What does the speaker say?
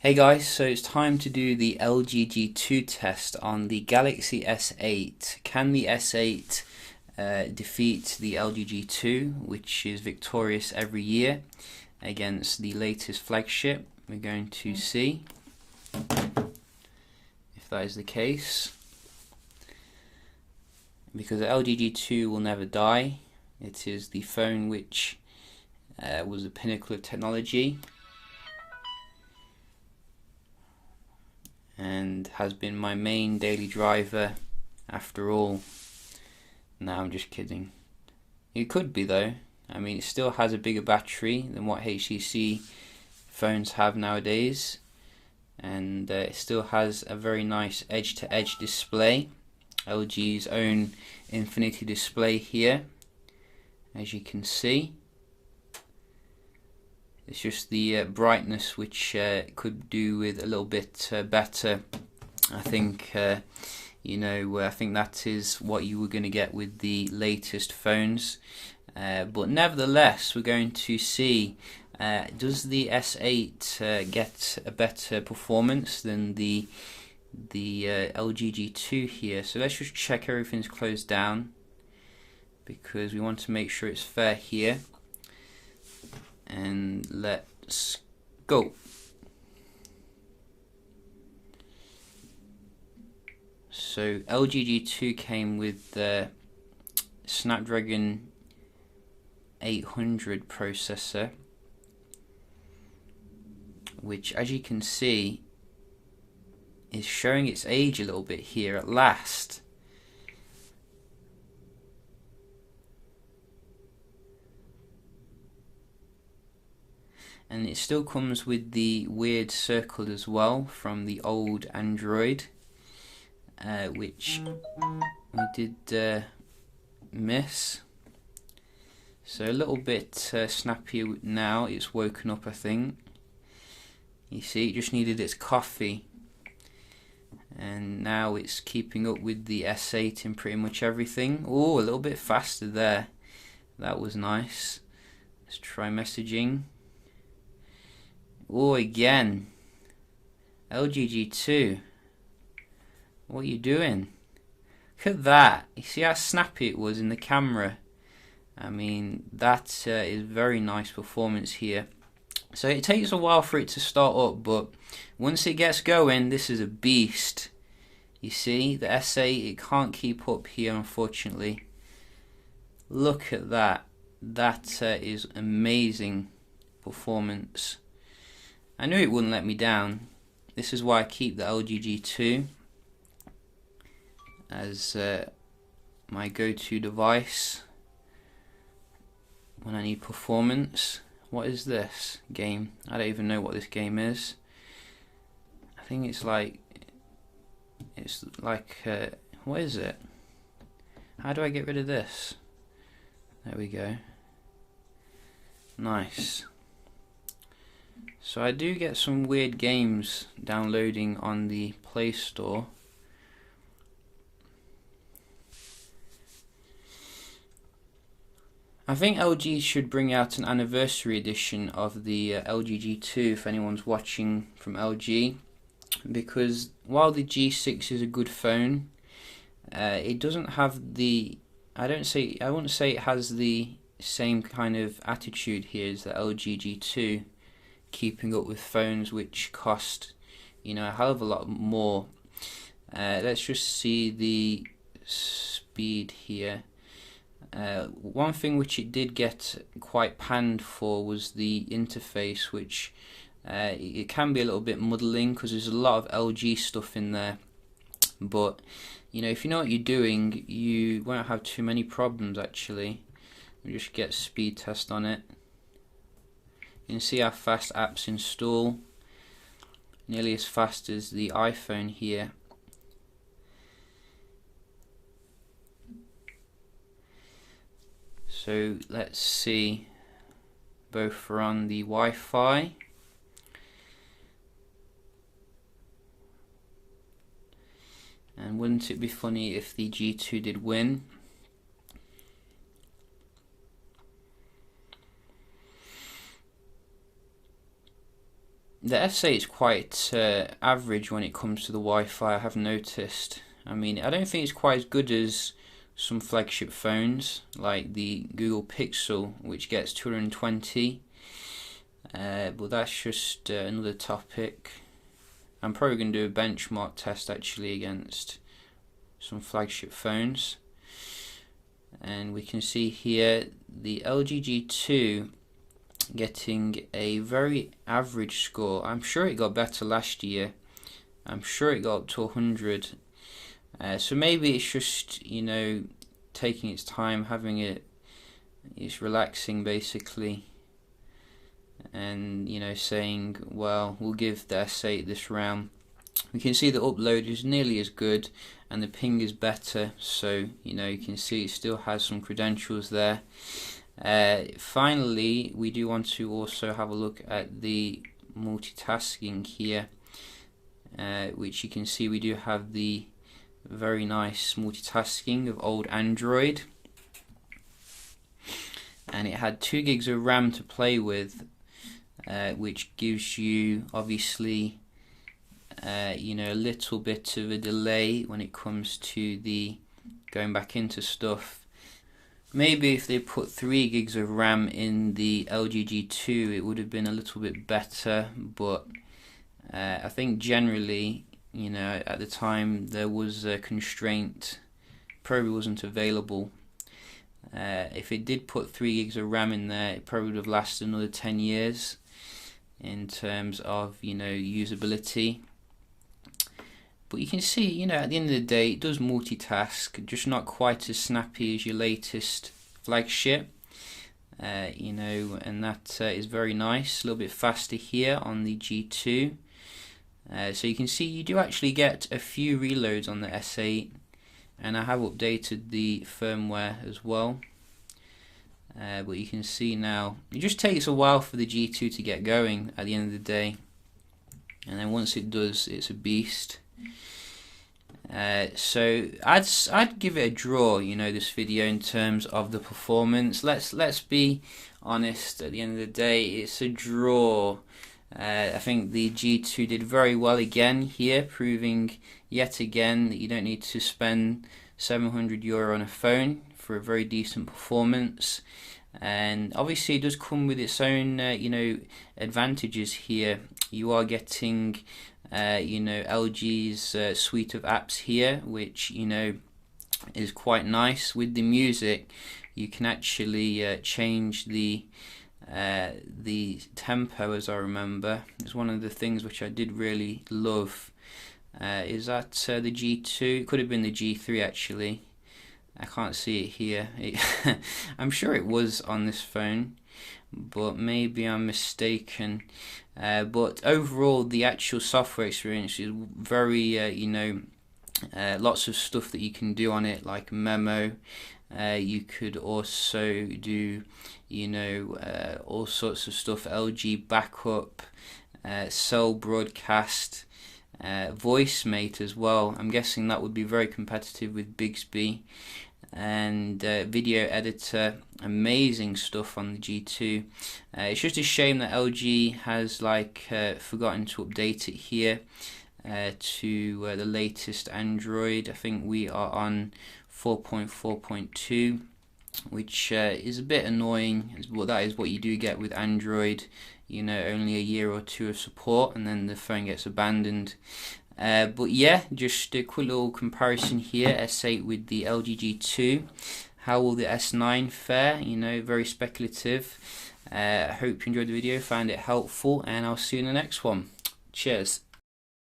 Hey guys, so it's time to do the LG G2 test on the Galaxy S8. Can the S8 defeat the LG G2, which is victorious every year against the latest flagship? We're going to see if that is the case. Because the LG G2 will never die. It is the phone which was the pinnacle of technology and has been my main daily driver after all. No, I'm just kidding. It could be though. I mean, it still has a bigger battery than what HTC phones have nowadays, and it still has a very nice edge-to-edge display. LG's own Infinity display here, as you can see. It's just the brightness which could do with a little bit better. I think I think that is what you were going to get with the latest phones. But nevertheless, we're going to see, does the S8 get a better performance than the LG G2 here? So let's just check everything's closed down, because we want to make sure it's fair here. And let's go. So LG G2 came with the Snapdragon 800 processor, which, as you can see, is showing its age a little bit here at last. And it still comes with the weird circle as well from the old Android, which we did miss. So a little bit snappier now. It's woken up, I think. You see, it just needed its coffee, and now it's keeping up with the S8 in pretty much everything. Oh, a little bit faster there. That was nice. Let's try messaging. Oh, again. LG G2. What are you doing? Look at that. You see how snappy it was in the camera? I mean, that is very nice performance here. So it takes a while for it to start up, but once it gets going, this is a beast. You see, the S8, it can't keep up here, unfortunately. Look at that. That is amazing performance. I knew it wouldn't let me down. This is why I keep the LG G2 as my go-to device when I need performance. What is this game? I don't even know what this game is. I think it's like what is it? How do I get rid of this? There we go. Nice. So I do get some weird games downloading on the Play Store. I think LG should bring out an anniversary edition of the LG G2 if anyone's watching from LG, because while the G6 is a good phone, it doesn't have the, I wouldn't say it has the same kind of attitude here as the LG G2, keeping up with phones which cost, a hell of a lot more. Let's just see the speed here. One thing which it did get quite panned for was the interface, which it can be a little bit muddling because there's a lot of LG stuff in there. But if you know what you're doing, you won't have too many problems actually. We just get a speed test on it. You can see how fast apps install, nearly as fast as the iPhone here. So let's see, both are on the Wi-Fi. And wouldn't it be funny if the G2 did win? the S8 is quite average when it comes to the Wi-Fi, I have noticed. I mean, I don't think it's quite as good as some flagship phones like the Google Pixel, which gets 220, but that's just another topic. I'm probably going to do a benchmark test actually against some flagship phones, and we can see here the LG G2 getting a very average score. I'm sure it got better last year. I'm sure it got up to 100. So maybe it's just, you know, taking its time, having it's relaxing basically, and, you know, saying, well, we'll give the S8 this RAM. We can see the upload is nearly as good and the ping is better, so, you know, you can see it still has some credentials there. Finally, we do want to also have a look at the multitasking here, which you can see we do have the very nice multitasking of old Android, and it had 2 gigs of RAM to play with, which gives you obviously you know, a little bit of a delay when it comes to the going back into stuff. Maybe if they put 3 gigs of RAM in the LG G2 it would have been a little bit better, but I think generally, you know, at the time there was a constraint, probably wasn't available. If it did put 3 gigs of RAM in there, it probably would have lasted another 10 years in terms of, you know, usability. But you can see, you know, at the end of the day it does multitask, just not quite as snappy as your latest flagship, you know, and that is very nice. A little bit faster here on the G2. So you can see you do actually get a few reloads on the S8, and I have updated the firmware as well. But you can see now it just takes a while for the G2 to get going at the end of the day, and then once it does, it's a beast. So I'd give it a draw, you know, this video, in terms of the performance. Let's be honest, at the end of the day it's a draw. I think the G2 did very well again here, proving yet again that you don't need to spend €700 on a phone for a very decent performance. And obviously it does come with its own you know, advantages here. You are getting you know, LG's suite of apps here, which, you know, is quite nice. With the music you can actually change the tempo, as I remember. It's one of the things which I did really love. Is that the G2? It could have been the G3 actually. I can't see it here. I'm sure it was on this phone, but maybe I'm mistaken. But overall the actual software experience is very you know, lots of stuff that you can do on it, like Memo. You could also do, you know, all sorts of stuff, LG Backup, Cell Broadcast, VoiceMate as well. I'm guessing that would be very competitive with Bixby, and video editor. Amazing stuff on the G2. It's just a shame that LG has forgotten to update it here to the latest Android. I think we are on 4.4.2, which is a bit annoying, but that is what you do get with Android. You know, only a year or two of support and then the phone gets abandoned. But yeah, just a quick little comparison here, S8 with the LG G2. How will the S9 fare? You know, very speculative. I hope you enjoyed the video, found it helpful, and I'll see you in the next one. Cheers.